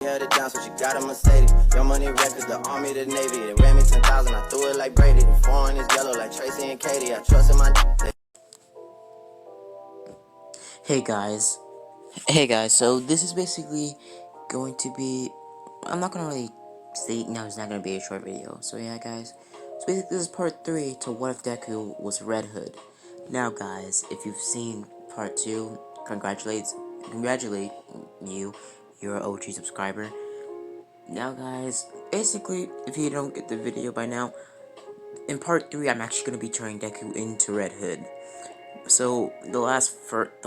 held it down, so she got a Mercedes. Your money records, the army, the navy. They ran me 10,000, I threw it like Brady. The foreign is yellow like Tracy and Katie. I trust in my. Hey guys, so this is basically going to be, I'm not gonna really say, no, it's not gonna be a short video. So yeah guys, so basically this is part 3 to What If Deku Was Red Hood. Now guys, if you've seen part 2, congratulate you, you're an OG subscriber. Now guys, basically, if you don't get the video by now, in part 3 I'm actually gonna be turning Deku into Red Hood. So the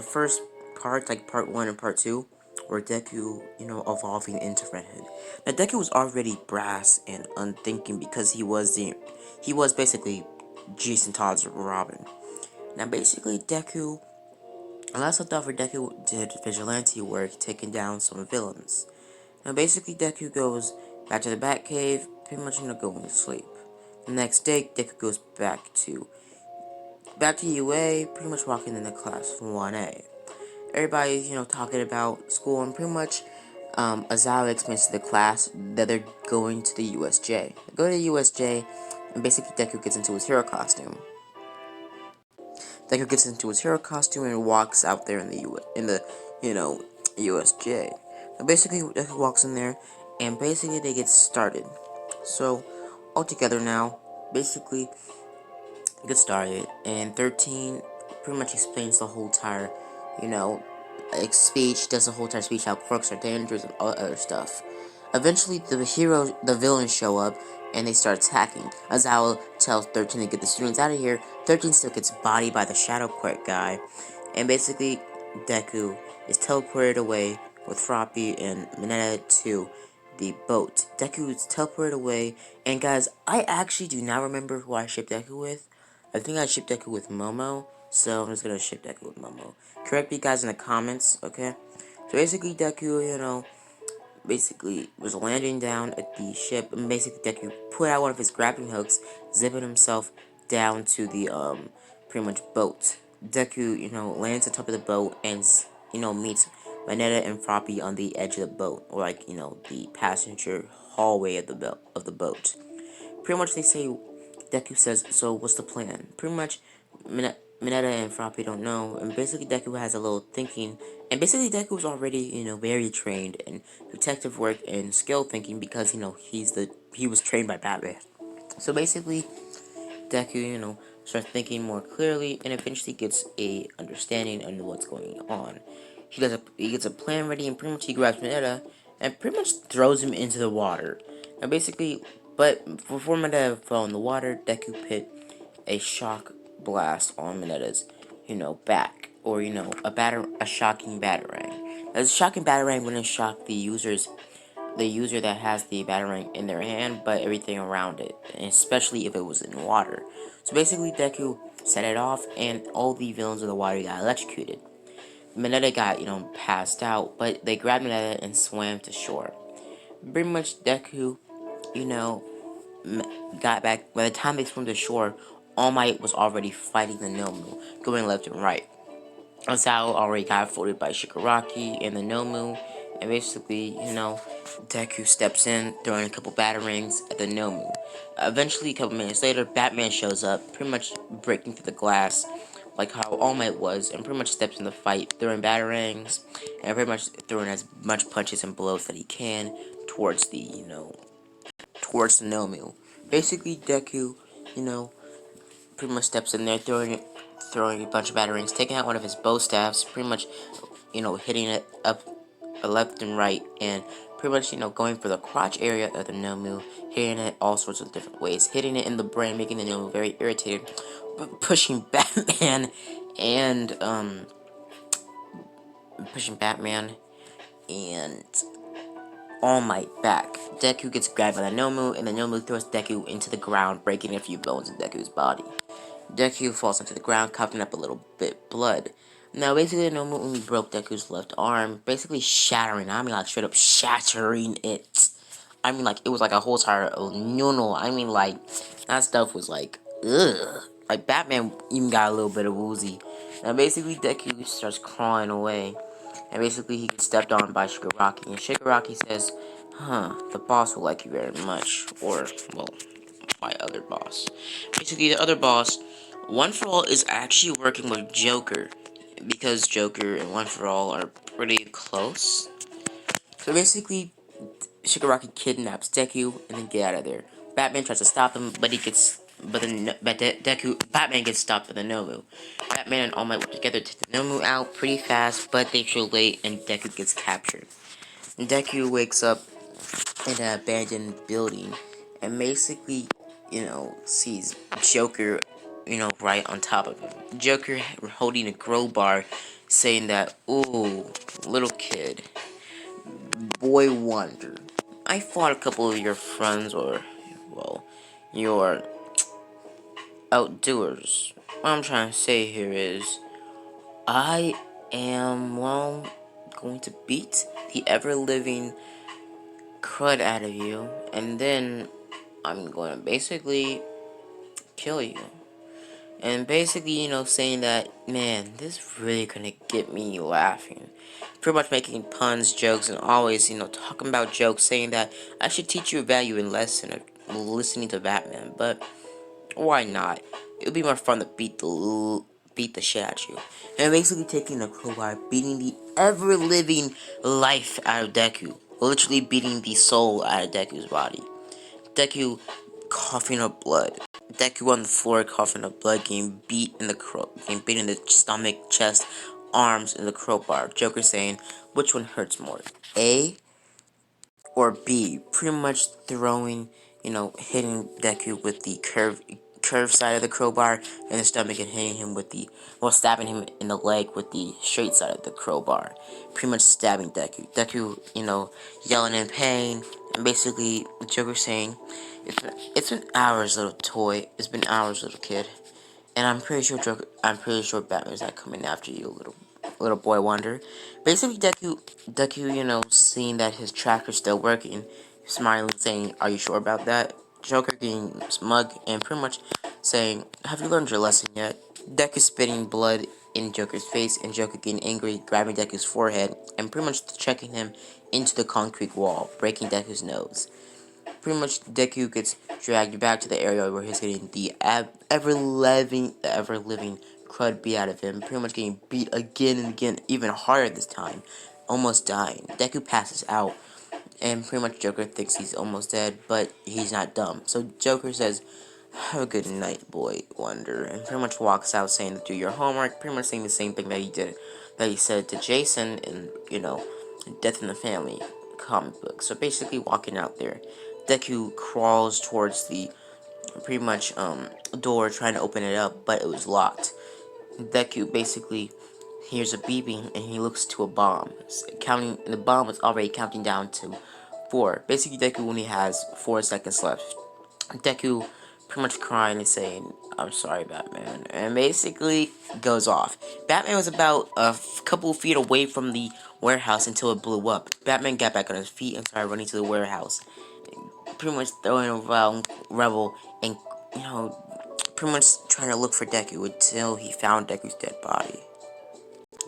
first part, like part 1 and part 2, were Deku, evolving into Red Hood. Now Deku was already brass and unthinking because he was basically Jason Todd's Robin. Now basically Deku, last I thought for Deku did vigilante work, taking down some villains. Now basically Deku goes back to the Batcave, pretty much going to sleep. The next day Deku goes back to UA, pretty much walking into class from 1A. Everybody's, talking about school, and pretty much, Azawa explains to the class that they're going to the USJ. They go to the USJ, and basically Deku gets into his hero costume. And walks out there in the USJ. Now basically Deku walks in there, and basically they get started. So, all together now, basically, get started, and 13 pretty much explains the whole entire, speech, does the whole entire speech, how quirks are dangerous and all other stuff. Eventually, the villains show up, and they start attacking. Azawa tells 13 to get the students out of here. 13 still gets bodied by the Shadow Quirk guy, and basically, Deku is teleported away with Froppy and Mineta to the boat. Deku is teleported away, and guys, I actually do not remember who I shipped Deku with. I think I shipped Deku with Momo, so I'm just gonna ship Deku with Momo. Correct me guys in the comments, okay? So basically Deku, basically was landing down at the ship, and basically Deku put out one of his grappling hooks, zipping himself down to the, pretty much boat. Deku, lands on top of the boat and, meets Mineta and Froppy on the edge of the boat, or like, the passenger hallway of the boat. Pretty much they say, Deku says, so what's the plan? Pretty much, Mineta and Froppy don't know, and basically Deku has a little thinking, and basically Deku was already, very trained in detective work and skill thinking because, he was trained by Batman. So basically, Deku, starts thinking more clearly and eventually gets a understanding of what's going on. He gets a plan ready, and pretty much he grabs Mineta and pretty much throws him into the water. Now basically, but before Mineta fell in the water, Deku put a shock blast on Mineta's, back, or a shocking batarang. Now, the shocking batarang wouldn't shock the user that has the batarang in their hand, but everything around it, and especially if it was in water. So basically, Deku set it off, and all the villains of the water got electrocuted. Mineta got, passed out, but they grabbed Mineta and swam to shore. Pretty much, Deku, got back. By the time they swam to shore, All Might was already fighting the Nomu, going left and right. Osawa already got folded by Shigaraki and the Nomu, and basically, Deku steps in, throwing a couple batarangs at the Nomu. Eventually, a couple minutes later, Batman shows up, pretty much breaking through the glass, like how All Might was, and pretty much steps in the fight, throwing batarangs, and pretty much throwing as much punches and blows that he can towards the, towards the Nomu. Basically, Deku, pretty much steps in there, throwing a bunch of batarangs, taking out one of his bow staffs, pretty much, hitting it up left and right, and pretty much, going for the crotch area of the Nomu, hitting it all sorts of different ways, hitting it in the brain, making the Nomu very irritated, pushing Batman, and, All Might back. Deku gets grabbed by the Nomu, and the Nomu throws Deku into the ground, breaking a few bones in Deku's body. Deku falls onto the ground, coughing up a little bit blood. Now, basically, the Nomu only broke Deku's left arm, basically shattering. I mean, like, straight up shattering it. I mean, like, it was like a whole entire noodle. I mean, like, that stuff was like, ugh. Like, Batman even got a little bit of woozy. Now, basically, Deku starts crawling away. and basically he gets stepped on by Shigaraki, and Shigaraki says, the boss will like you very much, or, well, my other boss. Basically, the other boss, One For All, is actually working with Joker, because Joker and One For All are pretty close. So basically, Shigaraki kidnaps Deku and then get out of there. Batman tries to stop him, but Batman gets stopped by the Nomu. Batman and All Might work together to take the Nomu out pretty fast, but they too late and Deku gets captured. And Deku wakes up in an abandoned building and basically, sees Joker, right on top of him. Joker holding a crowbar, saying that, "Ooh, little kid, boy wonder, I fought a couple of your friends, or, well, your outdoors. What I'm trying to say here is, I am, well, going to beat the ever-living crud out of you, and then I'm going to basically kill you." And basically, saying that, man, this really gonna get me laughing. Pretty much making puns, jokes, and always, talking about jokes, saying that I should teach you a value and lesson of listening to Batman, but why not? It would be more fun to beat the shit out of you. And basically taking a crowbar, beating the ever-living life out of Deku. Literally beating the soul out of Deku's body. Deku coughing up blood. Deku on the floor coughing up blood, getting beat in the stomach, chest, arms, and the crowbar. Joker saying, which one hurts more, A or B? Pretty much throwing, hitting Deku with the curved side of the crowbar in the stomach and hitting him with stabbing him in the leg with the straight side of the crowbar. Pretty much stabbing Deku. Deku, yelling in pain, and basically Joker saying, it's been hours, little toy. It's been hours, little kid. And I'm pretty sure Batman's not coming after you, little boy wonder. Basically, Deku, seeing that his tracker's still working, smiling, saying, "Are you sure about that?" Joker getting smug and pretty much saying, "Have you learned your lesson yet?" Deku spitting blood in Joker's face, and Joker getting angry, grabbing Deku's forehead, and pretty much checking him into the concrete wall, breaking Deku's nose. Pretty much Deku gets dragged back to the area where he's getting the ever-living crud beat out of him. Pretty much getting beat again and again, even harder this time. Almost dying. Deku passes out, and pretty much Joker thinks he's almost dead, but he's not dumb. So Joker says, "Have a good night, boy wonder," and pretty much walks out saying to do your homework, pretty much saying the same thing that he said to Jason in, Death in the Family comic book. So basically walking out there, Deku crawls towards the pretty much door trying to open it up, but it was locked. Deku basically hears a beeping and he looks to a bomb. The bomb is already counting down to 4. Basically Deku only has 4 seconds left. Deku pretty much crying and saying, "I'm sorry, Batman," and basically goes off. Batman was about a couple feet away from the warehouse until it blew up. Batman got back on his feet and started running to the warehouse, pretty much throwing around Rebel and, pretty much trying to look for Deku until he found Deku's dead body.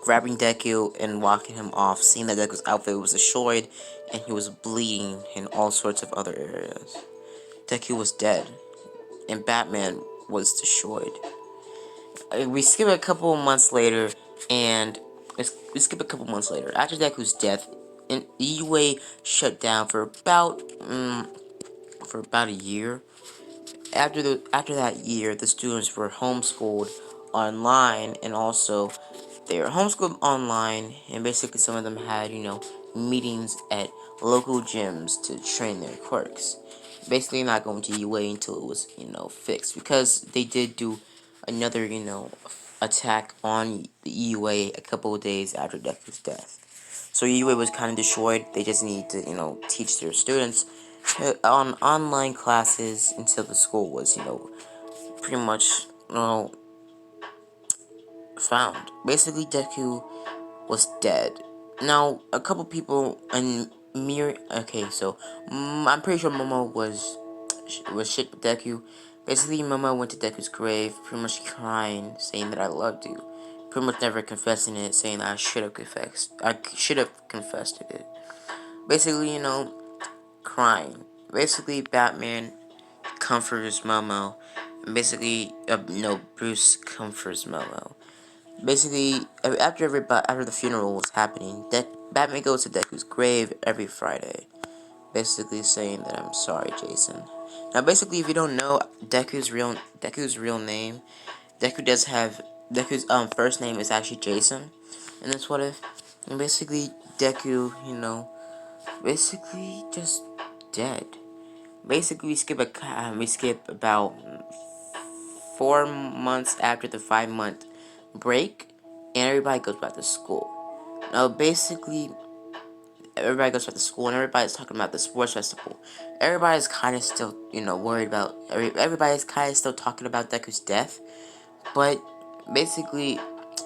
Grabbing Deku and walking him off, seeing that Deku's outfit was destroyed and he was bleeding in all sorts of other areas. Deku was dead, and Batman was destroyed. We skip a couple of months later, and after Deku's death, and EUA shut down for about a year. After that year, the students were homeschooled online, and also they were homeschooled online, and basically some of them had, meetings at local gyms to train their quirks. Basically not going to UA until it was, fixed, because they did do another, attack on the EUA a couple of days after Deku's death. So EUA was kind of destroyed. They just need to, teach their students on online classes until the school was, pretty much, found. Basically, Deku was dead. Now, a couple people and Okay, so I'm pretty sure Momo was shit with Deku. Basically, Momo went to Deku's grave, pretty much crying, saying that I loved you. pretty much never confessing it, saying that I should have confessed it. Basically, crying. Basically, Batman comforts Momo. And basically, no, Bruce comforts Momo. Basically, after the funeral was happening, Batman goes to Deku's grave every Friday, basically saying that I'm sorry, Jason. Now, basically, if you don't know Deku's real name, Deku's first name is actually Jason, and that's what if. And basically, Deku, basically just dead. Basically, we skip about 4 months after the 5 month break, and everybody goes back to school. Now, basically, everybody goes back to school, and everybody's talking about the sports festival. Everybody's kind of still, worried about. Everybody's kind of still talking about Deku's death, but basically,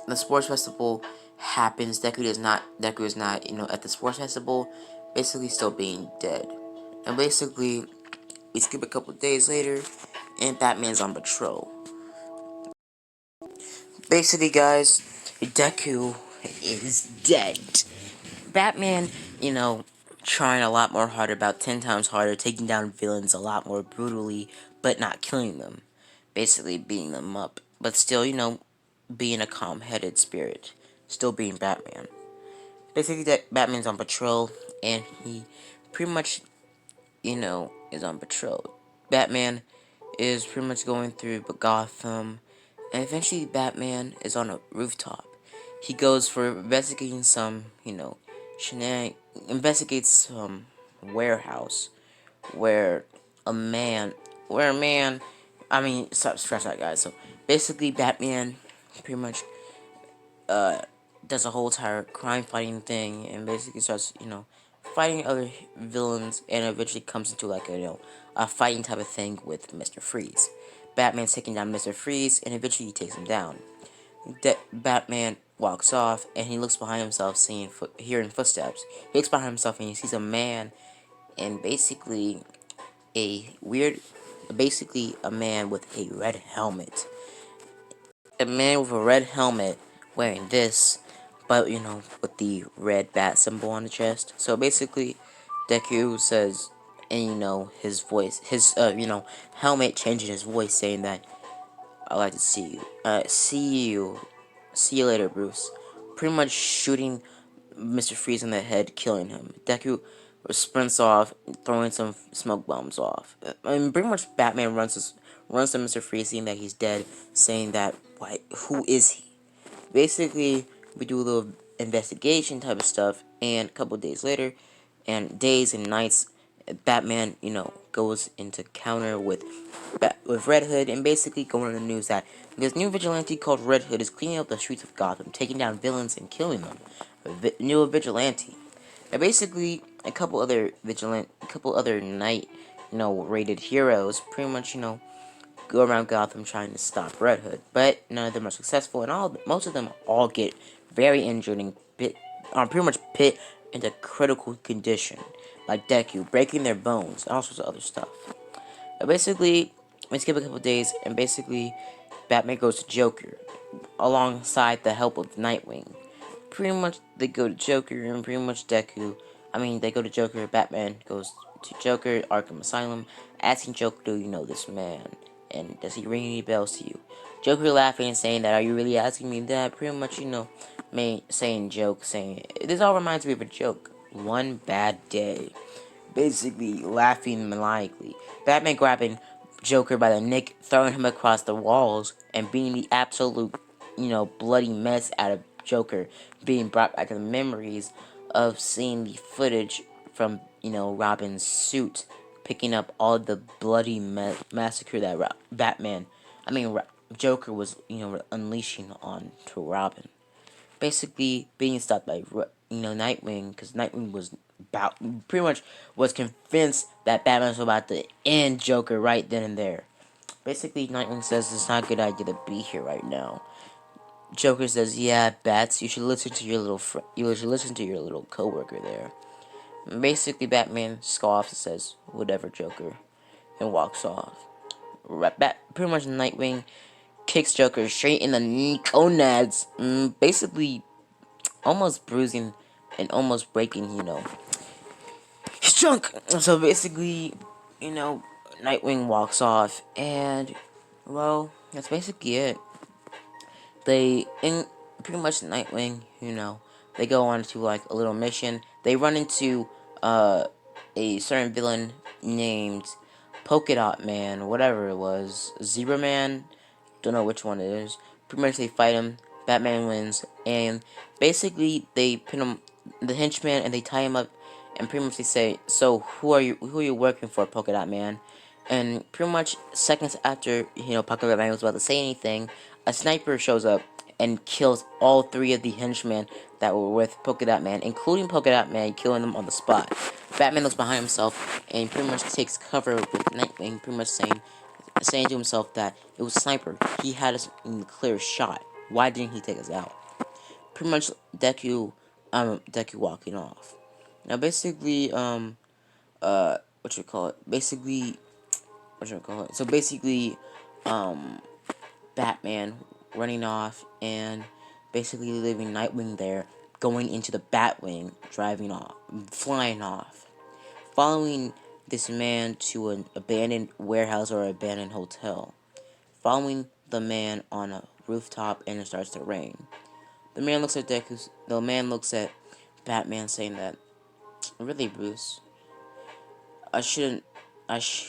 the sports festival happens. Deku is not, at the sports festival, basically still being dead. And basically, we skip a couple days later, and Batman's on patrol. Basically, guys, Deku is dead. Batman, trying a lot more harder, about 10 times harder, taking down villains a lot more brutally, but not killing them. Basically, beating them up. But still, being a calm-headed spirit. Still being Batman. Basically, Batman's on patrol, and he pretty much, is on patrol. Batman is pretty much going through Gotham, and eventually Batman is on a rooftop. He goes for investigating some, investigates some warehouse where a man, I mean, stop, scratch that, guys. So basically, Batman pretty much does a whole entire crime fighting thing, and basically starts, fighting other villains, and eventually comes into like a fighting type of thing with Mr. Freeze. Batman's taking down Mr. Freeze, and eventually he takes him down. Batman walks off, and he looks behind himself, hearing footsteps. He looks behind himself, and he sees a man, and basically a man with a red helmet. A man with a red helmet wearing this, but with the red bat symbol on the chest. So basically, Deku says, and his voice, helmet changing his voice, saying that I'd like to see you. See you later, Bruce. Pretty much shooting Mr. Freeze in the head, killing him. Deku sprints off, throwing some smoke bombs off. I mean, pretty much Batman runs to Mr. Freeze, seeing that he's dead, saying that, who is he? Basically, we do a little investigation type of stuff, and a couple days later, and days and nights, Batman, goes into counter with Red Hood, and basically going on the news that this new vigilante called Red Hood is cleaning up the streets of Gotham, taking down villains and killing them. New vigilante. Now, basically, a couple other night, rated heroes, pretty much, go around Gotham trying to stop Red Hood, but none of them are successful, and most of them all get very injured and pretty much put into critical condition, like Deku, breaking their bones, and all sorts of other stuff. But basically, we skip a couple days, and basically, Batman goes to Joker, alongside the help of Nightwing. Pretty much, they go to Joker, and pretty much they go to Joker, Batman goes to Joker, Arkham Asylum, asking Joker, do you know this man? And does he ring any bells to you? Joker laughing and saying that, are you really asking me that? Pretty much, saying, this all reminds me of a joke. One bad day. Basically, laughing maniacally. Batman grabbing Joker by the neck, throwing him across the walls, and beating the absolute, bloody mess out of Joker, being brought back to the memories of seeing the footage from, Robin's suit, picking up all the bloody massacre that Joker was, unleashing on to Robin. Basically, being stopped by, Nightwing, because Nightwing pretty much was convinced that Batman was about to end Joker right then and there. Basically, Nightwing says it's not a good idea to be here right now. Joker says, "Yeah, Bats, you should listen to your little coworker there." And basically, Batman scoffs and says, "Whatever, Joker," and walks off. Pretty much Nightwing kicks Joker straight in the gonads, basically almost bruising and almost breaking, his trunk. So basically, you know, Nightwing walks off, and well, that's basically it. They in pretty much Nightwing, they go on to like a little mission. They run into uh a certain villain named Polka Dot Man, whatever it was, Zebra Man, don't know which one it is. Pretty much they fight him. Batman wins, and basically they pin him, the henchman, and they tie him up, and pretty much they say, "So who are you? Who are you working for, Polka Dot Man?" And pretty much seconds after Polka Dot Man was about to say anything, a sniper shows up and kills all three of the henchmen that were with Polka Dot Man, including Polka Dot Man, killing them on the spot. Batman looks behind himself and pretty much takes cover with Nightwing, pretty much saying to himself that it was a sniper. He had us in the clear shot. Why didn't he take us out? Pretty much Deku walking off. Now basically, what you call it? So basically, Batman running off and basically leaving Nightwing there, going into the Batwing, driving off, flying off, following this man to an abandoned warehouse or abandoned hotel, following the man on a rooftop, and it starts to rain. The man looks at Batman, saying that, "Really, Bruce, I shouldn't.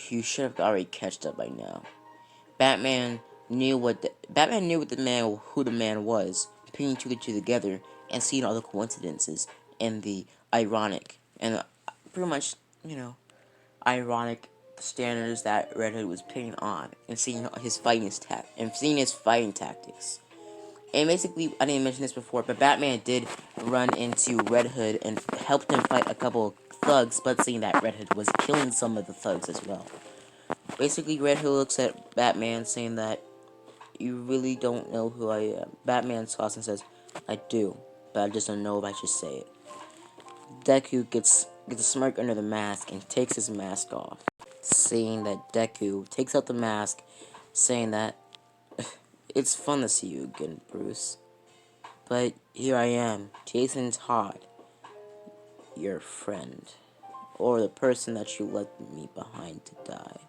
You should have already catched up by now." Batman Batman knew who the man was, putting two and two together and seeing all the coincidences and the ironic and pretty much ironic standards that Red Hood was putting on, and seeing his fighting tactics. And basically, I didn't mention this before, but Batman did run into Red Hood and helped him fight a couple of thugs, but seeing that Red Hood was killing some of the thugs as well. Basically, Red Hood looks at Batman, saying that, "You really don't know who I am." Batman sauce and says, "I do, but I just don't know if I should say it." Deku gets a smirk under the mask and takes his mask off, saying that Deku takes out the mask, saying that, "It's fun to see you again, Bruce. But here I am, Jason Todd, your friend, or the person that you left me behind to die."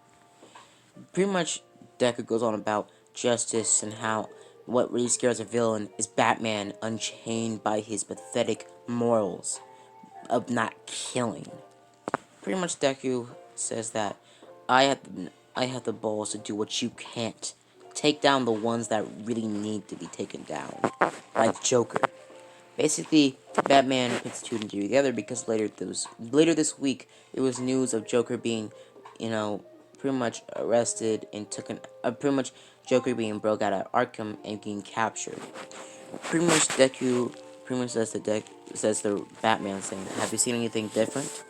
Pretty much, Deku goes on about justice and how what really scares a villain is Batman unchained by his pathetic morals of not killing. Pretty much, Deku says that I have the balls to do what you can't. Take down the ones that really need to be taken down, like Joker. Basically, Batman puts two and two together because later this week it was news of Joker being, pretty much arrested and pretty much Joker being broke out of Arkham and being captured. Pretty much Deku pretty much says to Batman, saying, "Have you seen anything different?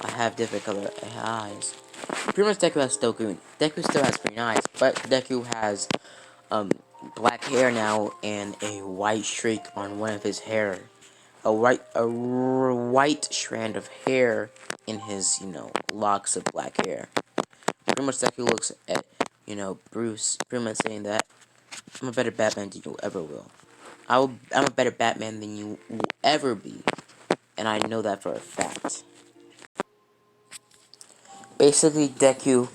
I have different color eyes." Pretty much Deku still has green eyes, but Deku has black hair now and a white streak on one of his hair. White strand of hair in his, locks of black hair. Pretty much Deku looks at, Bruce, pretty much saying that, "I'm a better Batman than you ever will. I'm a better Batman than you will ever be, and I know that for a fact." Basically, Deku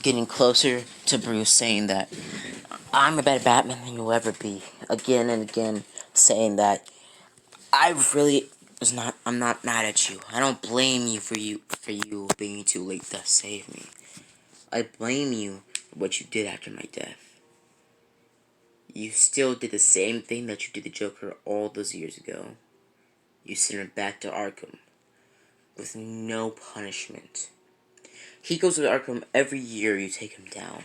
getting closer to Bruce, saying that, "I'm a better Batman than you'll ever be." Again and again, saying that, I'm not mad at you. I don't blame you for you being too late to save me. I blame you for what you did after my death. You still did the same thing that you did to Joker all those years ago. You sent him back to Arkham with no punishment. He goes to Arkham every year you take him down.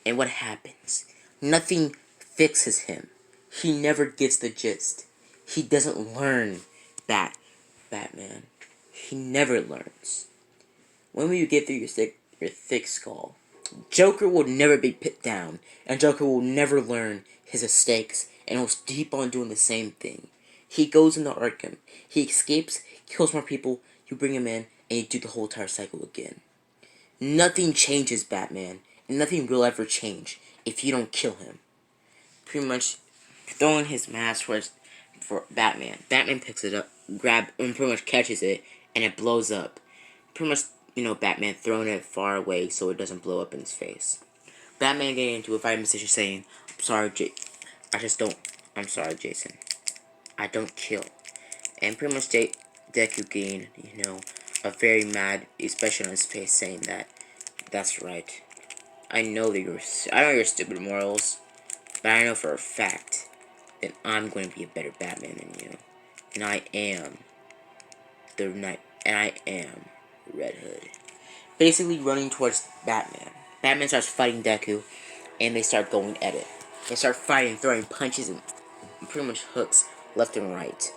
And what happens? Nothing fixes him. He never gets the gist. He doesn't learn that, Batman. He never learns. When will you get through your thick skull? Joker will never be put down, and Joker will never learn his mistakes, and will keep on doing the same thing. He goes into Arkham. He escapes, kills more people, you bring him in, and you do the whole entire cycle again. Nothing changes, Batman, and nothing will ever change if you don't kill him. pretty much throwing his mask for Batman. Batman picks it up, and pretty much catches it, and it blows up. Pretty much, Batman throwing it far away so it doesn't blow up in his face. Batman getting into a fight position saying, "I'm sorry, I just don't. I'm sorry, Jason. I don't kill." And pretty much Deku getting, a very mad expression on his face saying that, "That's right. I know your stupid morals, but I know for a fact that I'm going to be a better Batman than you. And I am the Knight, and I am Red Hood." Basically running towards Batman. Batman starts fighting Deku, and they start going at it. They start fighting, throwing punches and pretty much hooks left and right.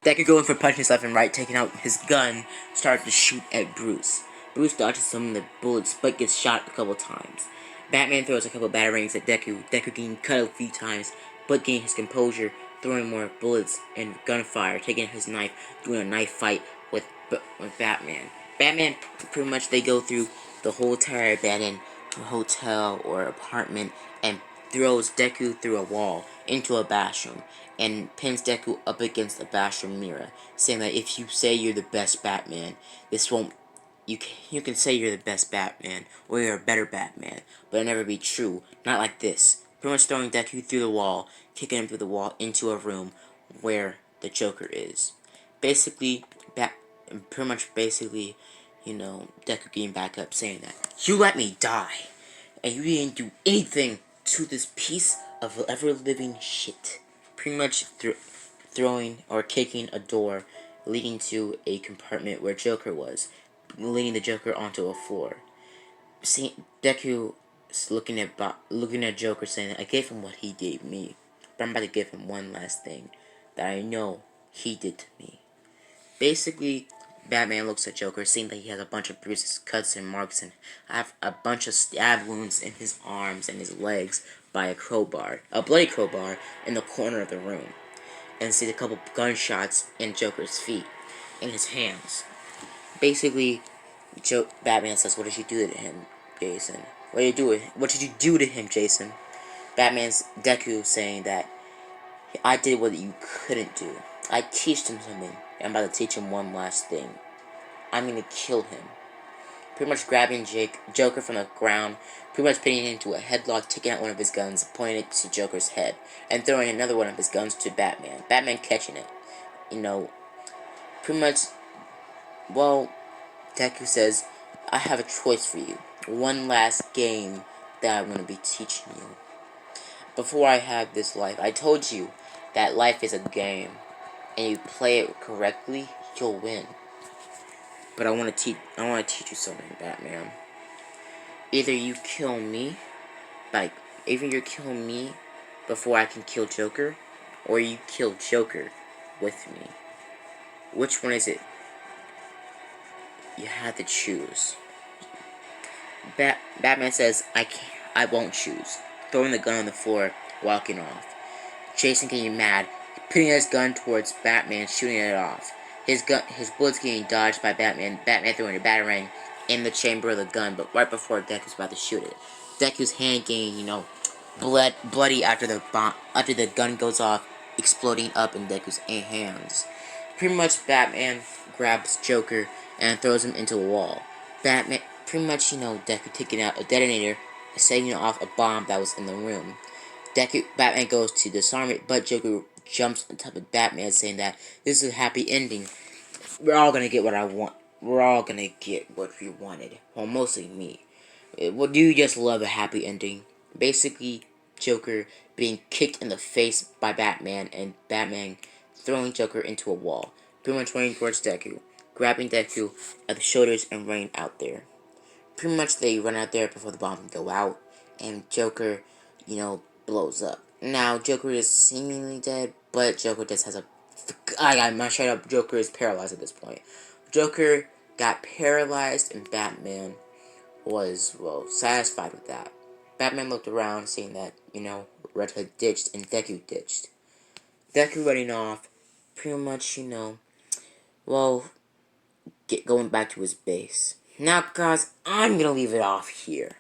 Deku going for punches left and right, taking out his gun, started to shoot at Bruce. Bruce dodges some of the bullets, but gets shot a couple times. Batman throws a couple batarangs at Deku. Deku getting cut a few times, but getting his composure, throwing more bullets and gunfire, taking his knife, doing a knife fight with Batman. Batman, pretty much they go through the whole entire abandoned hotel or apartment and throws Deku through a wall into a bathroom and pins Deku up against the bathroom mirror, saying that if you say you're the best Batman, this won't. You can say you're the best Batman or you're a better Batman, but it'll never be true. Not like this. Pretty much throwing Deku through the wall, kicking him through the wall into a room where the Joker is. Basically, Deku getting back up, saying that you let me die, and you didn't do anything to this piece of ever-living shit. Pretty much throwing or kicking a door leading to a compartment where Joker was, leading the Joker onto a floor. Deku looking at Joker, saying that I gave him what he gave me, but I'm about to give him one last thing that I know he did to me. Basically, Batman looks at Joker, seeing that he has a bunch of bruises, cuts, and marks, and have a bunch of stab wounds in his arms and his legs by a bloody crowbar, in the corner of the room, and sees a couple gunshots in Joker's feet, in his hands. Basically, Batman says, "What did you do to him, Jason? What did you do to him, Jason?" Batman's Deku saying that I did what you couldn't do. I teached him something. I'm about to teach him one last thing. I'm gonna kill him. Pretty much grabbing Joker from the ground, pretty much pinning him into a headlock, taking out one of his guns, pointing it to Joker's head, and throwing another one of his guns to Batman. Batman catching it. Pretty much, well, Deku says, I have a choice for you. One last game that I'm gonna be teaching you. Before I had this life, I told you that life is a game, and you play it correctly, you'll win. But I want to teach you something, Batman. Either you kill me, either you kill me before I can kill Joker, or you kill Joker with me. Which one is it? You have to choose. Batman says, I won't choose. Throwing the gun on the floor, walking off. Jason getting mad, putting his gun towards Batman, shooting it off. His bullets getting dodged by Batman. Batman throwing a batarang in the chamber of the gun, but right before Deku's about to shoot it. Deku's hand getting, bloody after the gun goes off, exploding up in Deku's hands. Pretty much Batman grabs Joker and throws him into a wall. Batman, pretty much, Deku taking out a detonator, setting off a bomb that was in the room. Batman goes to disarm it, but Joker jumps on top of Batman, saying that this is a happy ending. We're all gonna get what I want. We're all gonna get what we wanted. Well, mostly me. Well, do you just love a happy ending? Basically, Joker being kicked in the face by Batman, and Batman throwing Joker into a wall. Pretty much running towards Deku, grabbing Deku at the shoulders and running out there. Pretty much they run out there before the bomb can go out, and Joker, blows up. Now, Joker is seemingly dead, but Joker just has I'm not straight up, Joker is paralyzed at this point. Joker got paralyzed, and Batman was, satisfied with that. Batman looked around, seeing that, Red Hood ditched and Deku ditched. Deku running off, pretty much, going back to his base. Now, guys, I'm gonna leave it off here.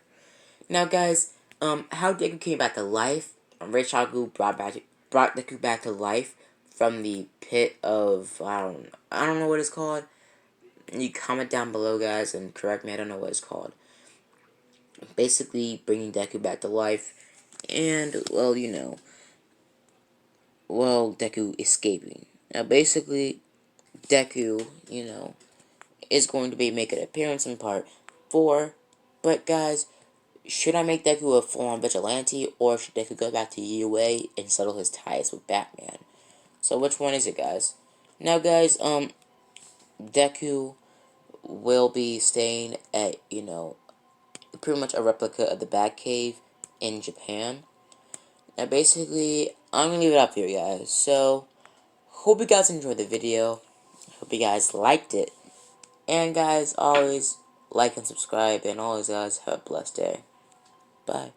Now, guys, how Deku came back to life, Reichaku brought Deku back to life from the pit of I don't know what it's called. You comment down below, guys, and correct me. I don't know what it's called. Basically, bringing Deku back to life, and well, Deku escaping. Now, basically, Deku, is going to be making an appearance in part 4. But guys, should I make Deku a full-on vigilante, or should Deku go back to UA and settle his ties with Batman? So which one is it, guys? Now, guys, Deku will be staying at, pretty much a replica of the Batcave in Japan. Now, basically, I'm gonna leave it up here, guys. So, hope you guys enjoyed the video. Hope you guys liked it. And, guys, always like and subscribe. And always, guys, have a blessed day. Bye.